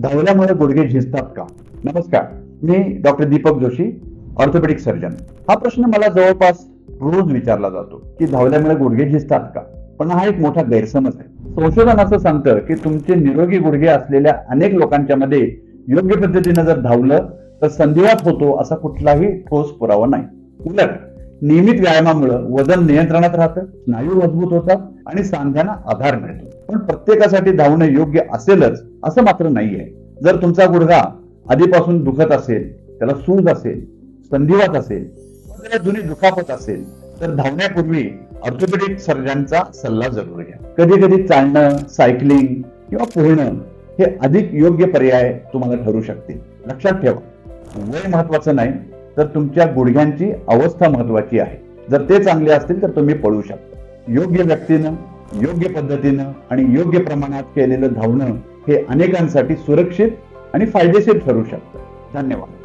धावल्यामुळे गुडघे झिजतात का? नमस्कार, मी doctor Deepak Joshi, orthopaedic surgeon. हा प्रश्न मला जवळपास रोज विचारला जातो की धावल्यामुळे गुडघे झिजतात का? पण हा एक मोठा गैरसमज आहे. संशोधन असं सांगतं की तुमचे निरोगी गुडघे असलेल्या अनेक लोकांच्या मध्ये योग्य पद्धतीने जर धावलं तर संधिवात होतो असा कुठलाही ठोस पुरावा नाही. उलट नियमित व्यायामामुळे वजन नियंत्रणात राहतं, स्नायू मजबूत होतात आणि सांध्यांना आधार मिळतो. पण प्रत्येकासाठी धावणं योग्य असेलच असं मात्र नाहीये. जर तुमचा गुडघा आधीपासून दुखत असेल, त्याला सूज असेल, संधिवात असेल, त्याला जुनी दुखापत असेल तर धावण्यापूर्वी ऑर्थोपेडिक सर्जनचा सल्ला जरूर घ्या. कधी कधी चालणं, सायकलिंग किंवा पोहणं हे अधिक योग्य पर्याय तुम्हाला ठरू शकते. लक्षात ठेवा, वय महत्वाचं नाही तर तुमच्या गुडघ्यांची अवस्था महत्वाची आहे. जर ते चांगले असतील तर तुम्ही पळू शकता. योग्य व्यक्तीनं, योग्य पद्धतीनं आणि योग्य प्रमाणात केलेलं धावणं हे अनेकांसाठी सुरक्षित आणि फायदेशीर ठरू शकतं. धन्यवाद.